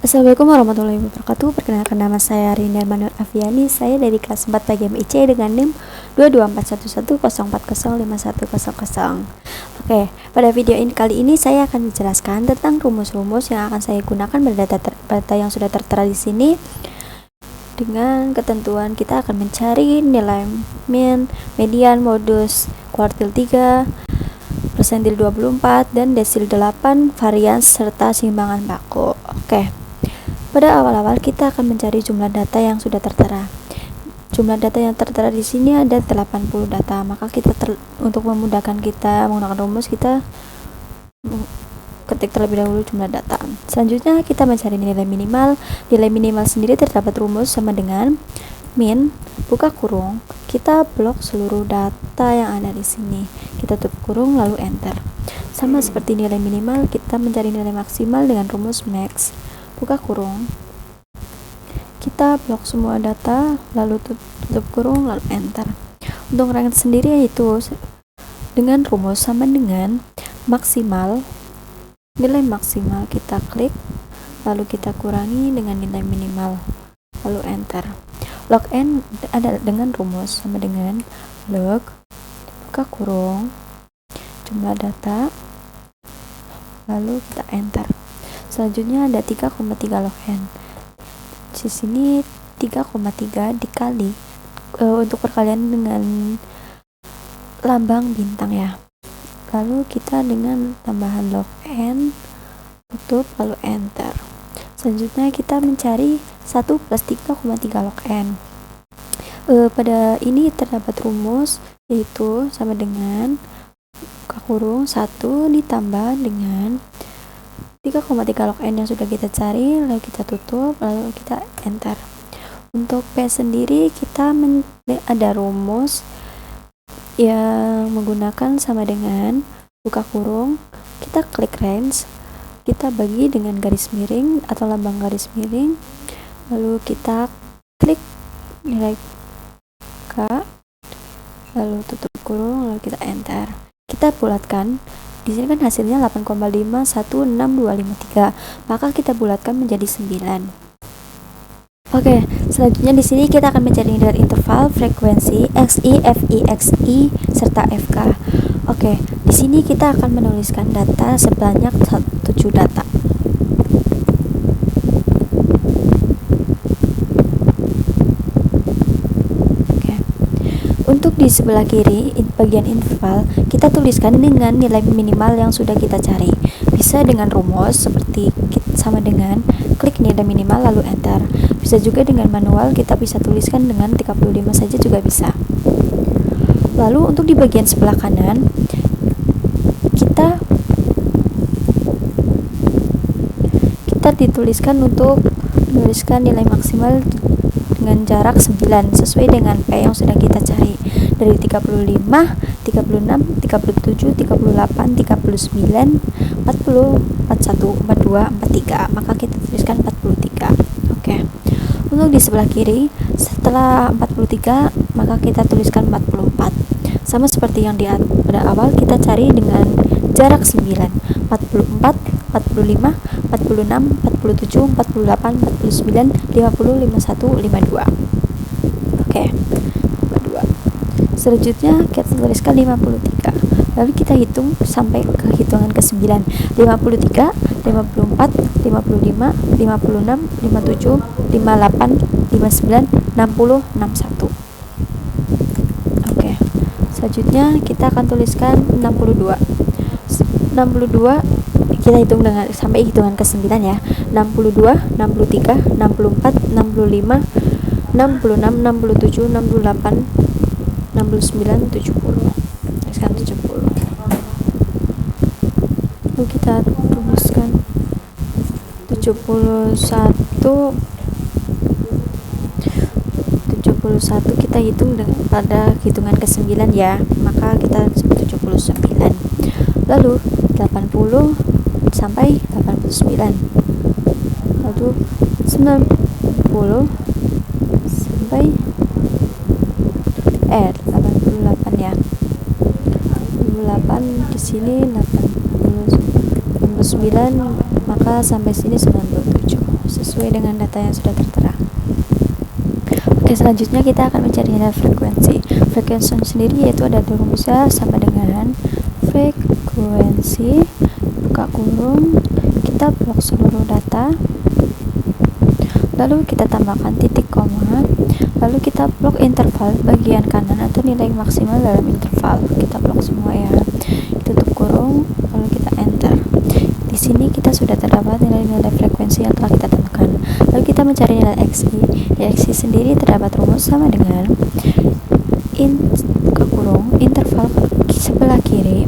Assalamualaikum warahmatullahi wabarakatuh. Perkenalkan, nama saya Rina Manuel Aviani. Saya dari kelas 4 PGMIC dengan NIM 224110405105100. Oke, pada video ini kali ini saya akan menjelaskan tentang rumus-rumus yang akan saya gunakan pada data yang sudah tertera di sini. Dengan ketentuan kita akan mencari nilai min, median, modus, kuartil 3, persentil 24, dan desil 8, varians, serta simbangan baku. Oke. Pada awal-awal kita akan mencari jumlah data yang sudah tertera. Jumlah data yang tertera di sini ada 80 data. Maka kita untuk memudahkan kita menggunakan rumus, kita ketik terlebih dahulu jumlah data. Selanjutnya kita mencari nilai minimal. Nilai minimal sendiri terdapat rumus sama dengan min buka kurung, kita blok seluruh data yang ada di sini. Kita tutup kurung lalu enter. Sama seperti nilai minimal, kita mencari nilai maksimal dengan rumus max. Buka kurung, kita blok semua data lalu tutup kurung lalu enter. Untuk range sendiri yaitu dengan rumus sama dengan maksimal, nilai maksimal kita klik lalu kita kurangi dengan nilai minimal lalu enter. Log n ada dengan rumus sama dengan log buka kurung jumlah data lalu kita enter. Selanjutnya ada 3,3 log n. Di sini 3,3 dikali untuk perkalian dengan lambang bintang ya. Lalu kita dengan tambahan log n tutup lalu enter. Selanjutnya kita mencari 1 plus 3,3 log n. Pada ini terdapat rumus yaitu sama dengan buka kurung 1 ditambah dengan 3,3 log n yang sudah kita cari, lalu kita tutup, lalu kita enter. Untuk P sendiri kita ada rumus yang menggunakan sama dengan buka kurung, kita klik range, kita bagi dengan garis miring atau lambang garis miring, lalu kita klik nilai K, lalu tutup kurung, lalu kita enter. Kita bulatkan. Di sini kan hasilnya 8,516253. Maka kita bulatkan menjadi 9. Oke, selanjutnya di sini kita akan mencari nilai interval, frekuensi, XI, FI, XI, serta FK. Oke, di sini kita akan menuliskan data sebanyak 7 data. Untuk di sebelah kiri bagian interval, kita tuliskan dengan nilai minimal yang sudah kita cari. Bisa dengan rumus seperti sama dengan klik nilai minimal lalu enter. Bisa juga dengan manual, kita bisa tuliskan dengan 35 saja juga bisa. Lalu untuk di bagian sebelah kanan, kita dituliskan untuk menuliskan nilai maksimal dengan jarak 9 sesuai dengan P yang sudah kita cari dari 35, 36, 37, 38, 39, 40, 41, 42, 43. Maka kita tuliskan 43. Oke. Untuk di sebelah kiri, setelah 43, maka kita tuliskan 44. Sama seperti yang pada awal, kita cari dengan jarak 9. 44, 45, 46, 47, 48, 49, 50, 51, 52. Oke. 52. Selanjutnya kita tuliskan 53. Lalu kita hitung sampai ke hitungan ke-9. 53, 54, 55, 56, 57, 58, 59, 60, 61. Oke. Selanjutnya kita akan tuliskan 62. 62 kita hitung dengan sampai hitungan ke-9 ya. 62, 63, 64, 65, 66, 67, 68, 69, 70. Tuliskan 70. Lalu kita rumuskan 71 kita hitung pada hitungan ke-9 ya. Maka kita 79. Lalu 80 sampai 89. Lalu 90 sampai 88 ya. 88 di sini 89, maka sampai sini 97. sesuai dengan data yang sudah tertera. Oke, selanjutnya kita akan mencari nilai frekuensi. Frekuensi sendiri yaitu ada rumusnya sama dengan frekuensi buka kurung, kita blok seluruh data, lalu kita tambahkan titik koma, lalu kita blok interval bagian kanan atau nilai maksimal dalam interval, kita blok semua ya, tutup kurung, lalu kita enter. Di sini kita sudah terdapat nilai-nilai frekuensi yang telah kita tentukan. Lalu kita mencari nilai XI. Di XI sendiri terdapat rumus sama dengan buka kurung interval sebelah kiri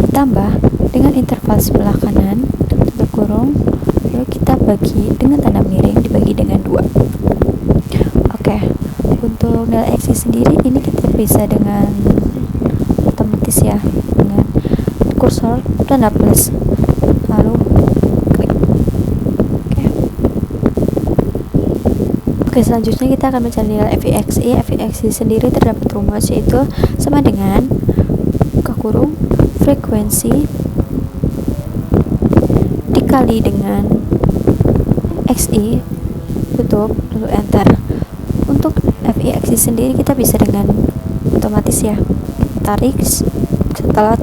ditambah dengan interval sebelah kanan, tutup kurung, lalu kita bagi dengan tanda miring dibagi dengan 2. Oke, untuk nilai XI sendiri ini kita bisa dengan otomatis ya, dengan kursor tanda plus, lalu klik. Oke, selanjutnya kita akan mencari nilai FIXI. FIXI sendiri terdapat rumus yaitu sama dengan buka kurung frekuensi dikali dengan XI, tutup, lalu enter. Untuk FIXI sendiri kita bisa dengan otomatis ya, tarik setelah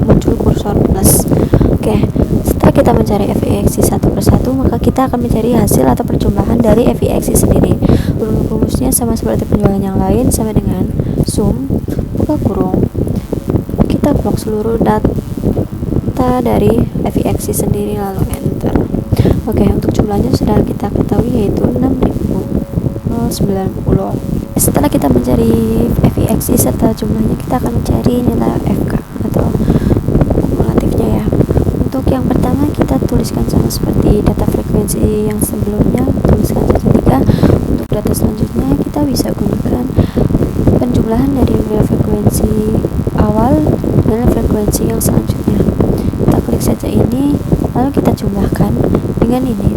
muncul kursor plus. Oke, setelah kita mencari FIXI satu persatu, maka kita akan mencari hasil atau perjumlahan dari FIXI sendiri. Rumusnya sama seperti penjualan yang lain, sama dengan sum buka kurung, kita blok seluruh data dari FIXI sendiri lalu enter. Oke, untuk jumlahnya sudah kita ketahui yaitu 6090. Setelah kita mencari FIXI serta jumlahnya, kita akan mencari nilai FK atau kumulatifnya ya. Untuk yang pertama kita tuliskan sama seperti data frekuensi yang sebelumnya, tuliskan saja 3. Untuk data selanjutnya kita bisa gunakan penjumlahan dari nilai frekuensi awal dan frekuensi yang selanjutnya. Kita klik saja ini, lalu kita jumlahkan dengan ini,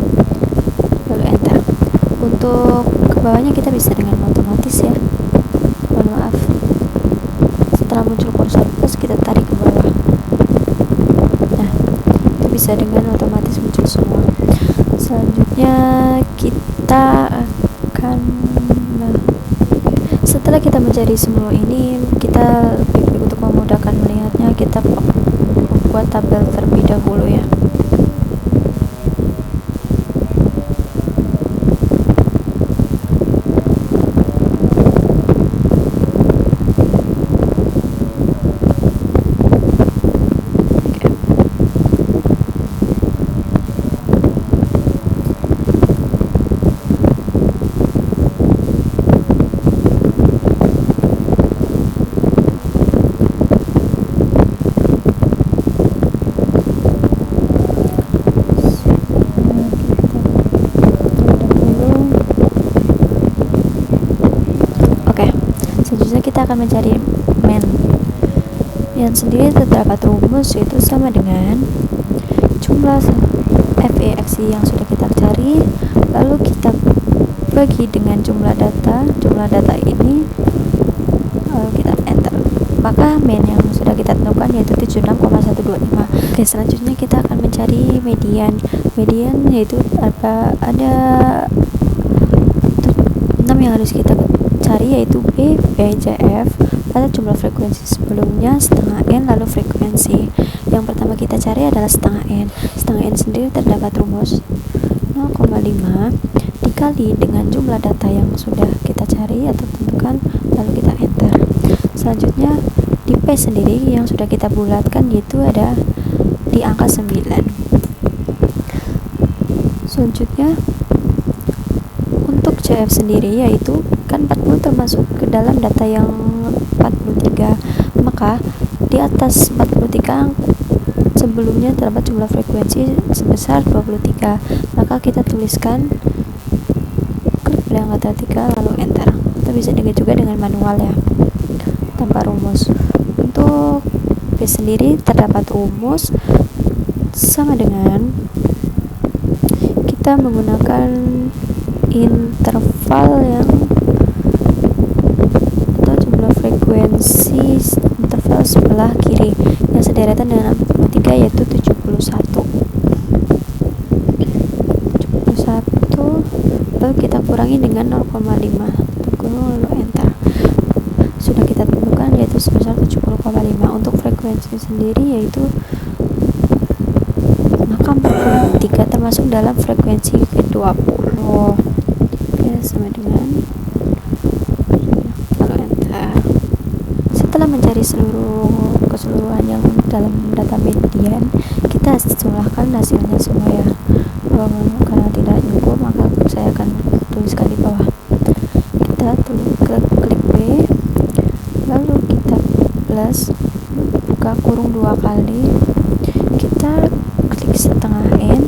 lalu enter. Untuk ke bawahnya kita bisa dengan otomatis ya, mohon maaf, setelah muncul kursor plus kita tarik ke bawah. Nah, itu bisa dengan otomatis muncul semua. Selanjutnya kita akan setelah kita mencari semua ini, kita lebih baik untuk memudahkan melihatnya, kita buat tabel terlebih dahulu ya. Kita akan mencari men yang sendiri terdapat rumus yaitu sama dengan jumlah FIXI yang sudah kita cari, lalu kita bagi dengan jumlah data ini, lalu kita enter, maka men yang sudah kita temukan yaitu 76,125. Oke, selanjutnya kita akan mencari median yaitu ada 6 yang harus kita cari yaitu B, J, F, lalu jumlah frekuensi sebelumnya setengah N, lalu frekuensi yang pertama kita cari adalah setengah N. Setengah N sendiri terdapat rumus 0,5 dikali dengan jumlah data yang sudah kita cari atau tentukan, lalu kita enter. Selanjutnya di P sendiri yang sudah kita bulatkan yaitu ada di angka 9. Selanjutnya untuk CF sendiri yaitu kan 40 termasuk ke dalam data yang 43, maka di atas 43 sebelumnya terdapat jumlah frekuensi sebesar 23, maka kita tuliskan, klik pada angka 3 lalu enter. Kita bisa juga dengan manual ya, tanpa rumus. Untuk B sendiri terdapat rumus sama dengan kita menggunakan interval yang atau jumlah frekuensi interval sebelah kiri yang sederetan dengan 63 yaitu 71. lalu kita kurangi dengan 0,5, lalu enter. Sudah kita tentukan yaitu sebesar 70,5. Untuk frekuensi sendiri yaitu maka 43 termasuk dalam frekuensi ke-20. Oke, sama dengan lalu enter. Setelah mencari keseluruhan yang dalam data median, kita jumlahkan hasilnya semua ya. Karena tidak cukup maka saya akan tuliskan di bawah. Kita klik B, lalu kita plus, buka kurung 2 kali, kita klik setengah N,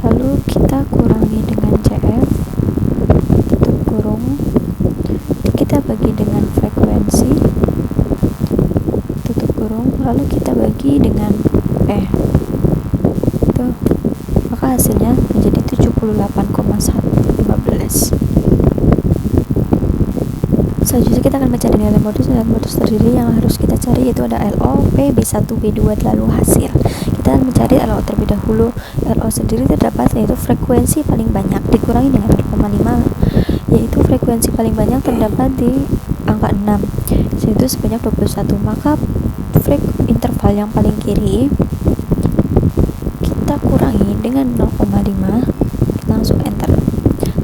lalu kita kurangi dengan CF, tutup kurung, kita bagi dengan frekuensi, tutup kurung, lalu kita bagi dengan P. Tuh, maka hasilnya menjadi 78,115. Selanjutnya kita akan mencari nilai modus, dan modus terdiri yang harus kita cari yaitu ada LO, P, B1, B2, lalu hasil. Kita akan mencari LO terlebih dahulu. LO sendiri terdapat yaitu frekuensi paling banyak dikurangi dengan 0,5, yaitu frekuensi paling banyak terdapat di angka 6, yaitu sebanyak 21. Maka interval yang paling kiri kita kurangi dengan 0,5, kita langsung enter.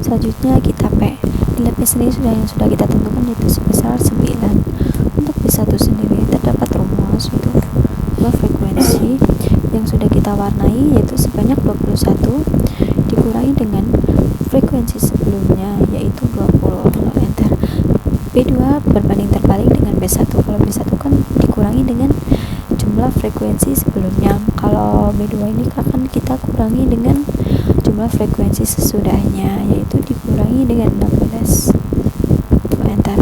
Selanjutnya kita P. Nilai P sendiri yang sudah kita tentukan yaitu sebesar 9. Untuk B1 sendiri terdapat rumus yaitu dua frekuensi yang sudah kita warnai yaitu sebanyak 21 dikurangi dengan frekuensi sebelumnya yaitu 20, lalu enter. B2 berbanding terbalik dengan B1. Kalau B1 kan dikurangi dengan jumlah frekuensi sebelumnya, kalau B2 ini akan kita kurangi dengan jumlah frekuensi sesudahnya yaitu dikurangi dengan 16, lalu enter.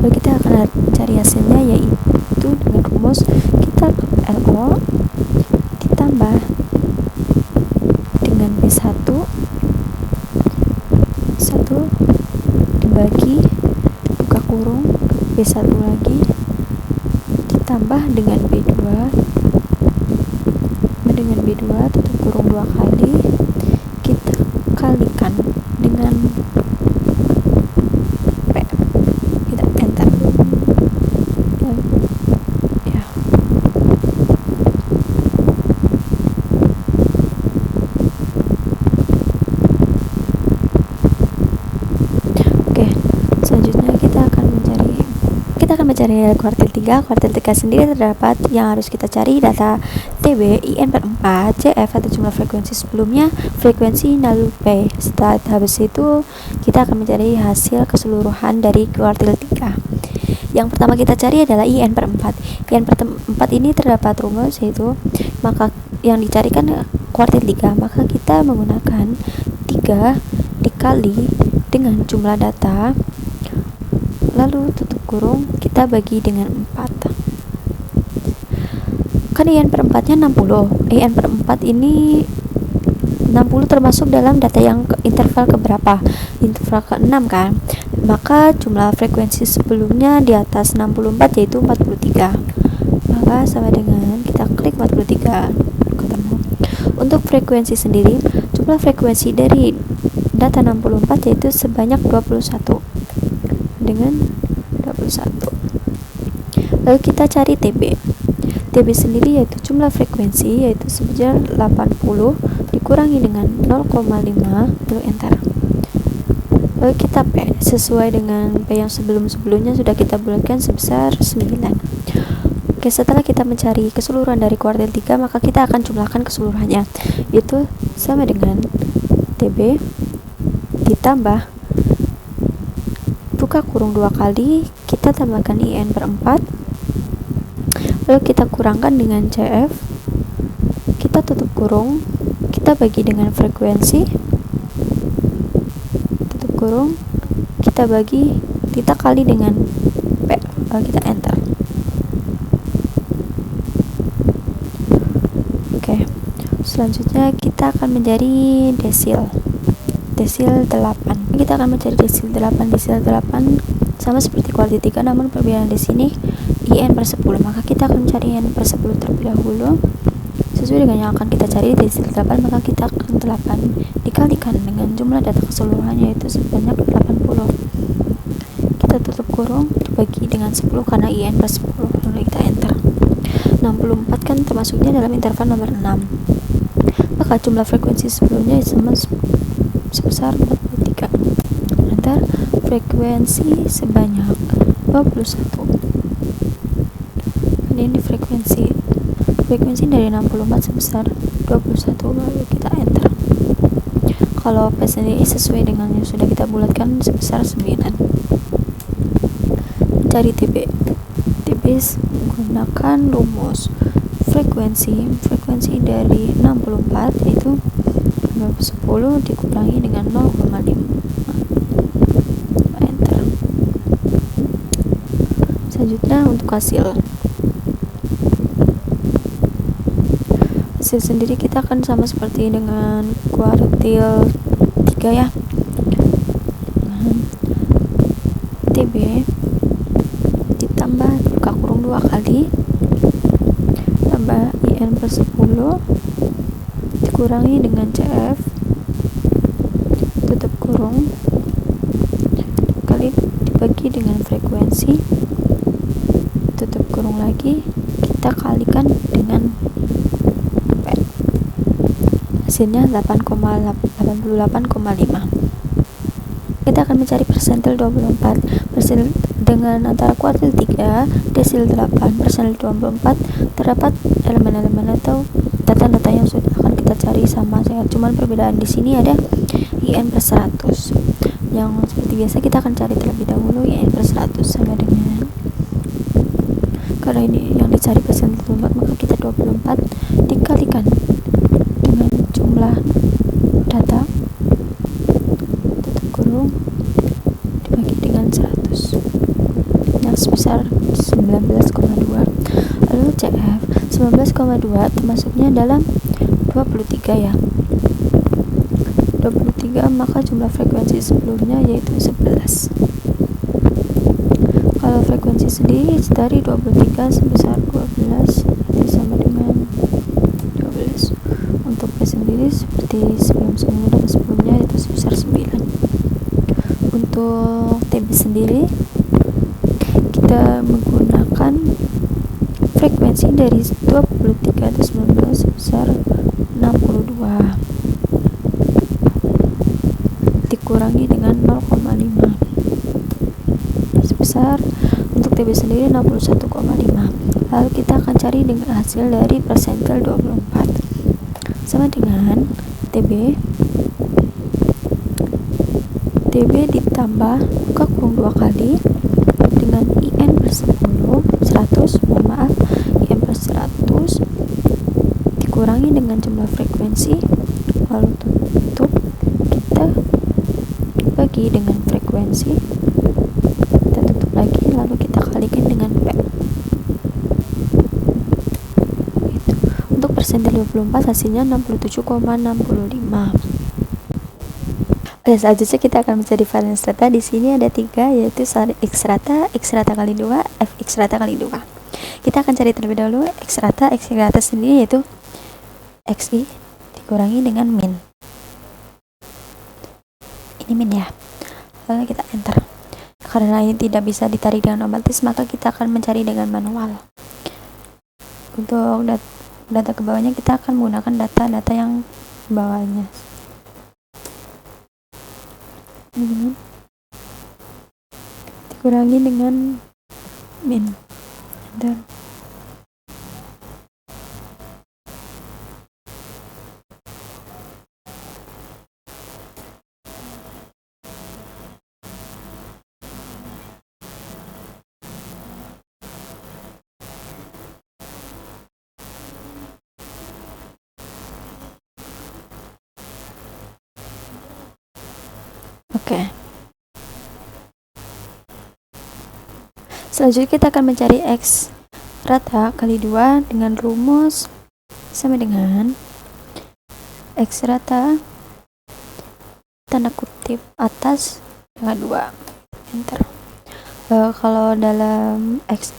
Lalu kita akan cari hasilnya yaitu dengan rumus kita LO ditambah dengan B1 dibagi, buka kurung, B1 lagi ditambah dengan B2 tutup kurung 2 kali, kita kalikan dengan P, kita enter ya. Oke, selanjutnya kita akan mencari nilai kuartil 3. Kuartil 3 sendiri terdapat yang harus kita cari data TB, IN per 4, CF atau jumlah frekuensi sebelumnya, frekuensi lalu P. Setelah habis itu kita akan mencari hasil keseluruhan dari kuartil 3. Yang pertama kita cari adalah IN per 4. IN per 4 ini terdapat rumus yaitu maka yang dicarikan kuartil 3, maka kita menggunakan 3 dikali dengan jumlah data, lalu tutup kurung, kita bagi dengan 4. Kan IN per 4 nya 60. IN per 4 ini 60 termasuk dalam data yang interval keberapa? Interval ke-6 kan? Maka jumlah frekuensi sebelumnya di atas 64 yaitu 43. Maka sama dengan kita klik 43, ketemu. Untuk frekuensi sendiri, jumlah frekuensi dari data 64 yaitu sebanyak 21 dengan 21. Lalu kita cari TB. TB sendiri yaitu jumlah frekuensi yaitu sebesar 80 dikurangi dengan 0,5, lalu enter. Lalu kita P sesuai dengan P yang sebelumnya sudah kita bulatkan sebesar 9. Oke, setelah kita mencari keseluruhan dari kuartil 3, maka kita akan jumlahkan keseluruhannya, itu sama dengan TB ditambah buka kurung 2 kali, kita tambahkan IN per 4, lalu kita kurangkan dengan CF, kita tutup kurung, kita bagi dengan frekuensi, tutup kurung, kita bagi, kita kali dengan P, lalu kita enter. Oke, selanjutnya kita akan mencari desil 8. Kita akan mencari desil 8 sama seperti kuartil 3, namun perbedaan di sini IN per 10. Maka kita akan mencari IN per 10 terlebih dahulu. Sesuai dengan yang akan kita cari desil 8, maka kita akan 8 dikalikan dengan jumlah data keseluruhan yaitu sebanyak 80. Kita tutup kurung dibagi dengan 10 karena IN plus 10, lalu kita enter. 64 kan termasuknya dalam interval nomor 6, maka jumlah frekuensi sebelumnya sama sebesar 43. Enter. Frekuensi sebanyak 21. Ini frekuensi dari 64 sebesar 21, lalu kita enter. Kalau P sendiri sesuai dengan yang sudah kita bulatkan sebesar 9. Cari TB menggunakan rumus frekuensi dari 64 yaitu 10 dikurangi dengan 0,5. Enter. Selanjutnya untuk hasil sendiri kita akan sama seperti dengan kuartil 3 ya. TB ditambah buka kurung 2 kali tambah IN per 10 dikurangi dengan CF tutup kurung kali dibagi dengan frekuensi tutup kurung lagi, kita kalikan dengan hasilnya 88,5. Kita akan mencari persentil 24. Persentil dengan antara kuartil 3, desil 8, persentil 24 terdapat elemen-elemen atau data-data yang sudah akan kita cari sama saja. Cuman perbedaan di sini ada IN per 100. Yang seperti biasa kita akan cari terlebih dahulu IN per 100 sama dengan, karena ini yang dicari persentil 24, maka kita 24 dikalikan dengan jumlah data tutup kurung dibagi dengan 100 yang sebesar 19,2. Lalu CF 19,2 termasuknya dalam 23 ya, 23, maka jumlah frekuensi sebelumnya yaitu 11. Kalau frekuensi sendiri dari 23 sebesar 12 itu sama dengan 12. Untuk P sendiri seperti sebelumnya itu sebesar 9. Untuk TB sendiri kita menggunakan frekuensi dari 23 atau 19 sebesar 62 dikurangi dengan 0,5 sebesar, untuk TB sendiri 61,5. Lalu kita akan cari dengan hasil dari persentil 24 sama dengan TB ditambah buka kurung 2 kali dengan IN per 100 IN per 100 dikurangi dengan jumlah frekuensi, lalu tutup, kita bagi dengan frekuensi, kita tutup lagi, lalu kita kalikan dengan P. Untuk persentil 24 hasilnya 67,65. Selanjutnya kita akan mencari varian strata. Di sini ada 3 yaitu X rata kali 2, Fx rata kali 2. Kita akan cari terlebih dahulu X rata sendiri yaitu Xi dikurangi dengan min. Ini min ya. Lalu kita enter. Karena ini tidak bisa ditarik dengan otomatis, maka kita akan mencari dengan manual. Untuk data ke bawahnya kita akan menggunakan data-data yang ke bawahnya. Dikurangi dengan min. Enter. Oke. Selanjutnya kita akan mencari X rata kali 2 dengan rumus sama dengan X rata tanda kutip atas dengan 2. Enter. Kalau dalam X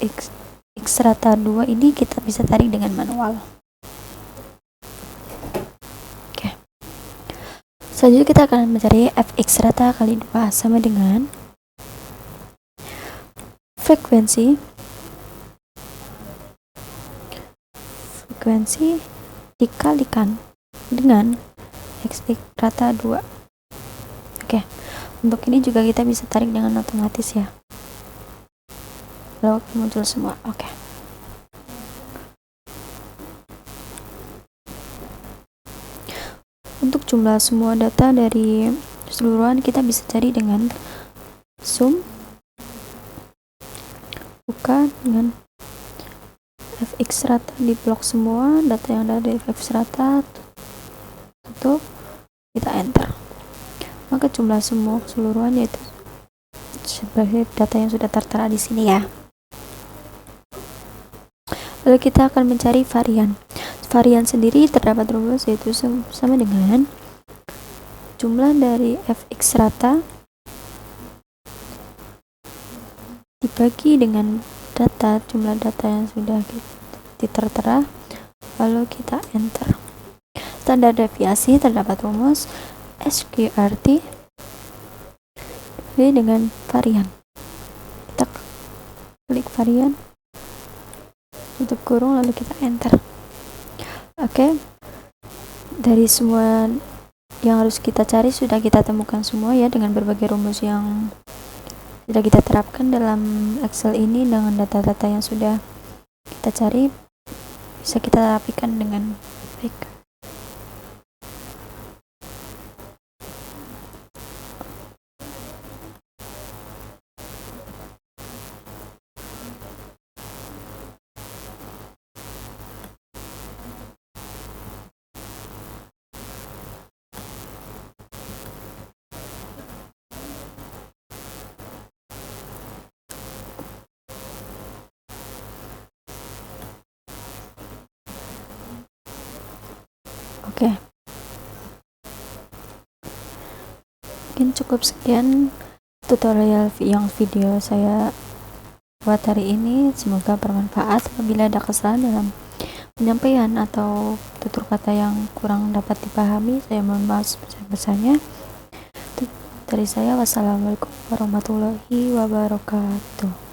rata 2 ini kita bisa tarik dengan manual. Selanjutnya kita akan mencari fx rata kali 2 sama dengan frekuensi dikalikan dengan x rata 2. Oke, untuk ini juga kita bisa tarik dengan otomatis ya, lalu muncul semua. Oke, untuk jumlah semua data dari keseluruhan kita bisa cari dengan sum buka dengan fx rata di blok semua data yang ada di fx rata, tutup, kita enter, maka jumlah semua keseluruhan yaitu sebagai data yang sudah tertera di sini ya. Lalu kita akan mencari varian sendiri terdapat rumus yaitu sama dengan jumlah dari fx rata dibagi dengan jumlah data yang sudah tertera, lalu kita enter. Standar deviasi terdapat rumus SQRT dengan varian. Kita klik varian, tutup kurung, lalu kita enter. Oke, dari semua yang harus kita cari sudah kita temukan semua ya, dengan berbagai rumus yang sudah kita terapkan dalam Excel ini. Dengan data-data yang sudah kita cari bisa kita rapikan dengan baik. Oke, mungkin cukup sekian tutorial yang video saya buat hari ini. Semoga bermanfaat. Apabila ada kesalahan dalam penyampaian atau tutur kata yang kurang dapat dipahami, saya mohon maaf sebesar-besarnya. Dari saya, wassalamualaikum warahmatullahi wabarakatuh.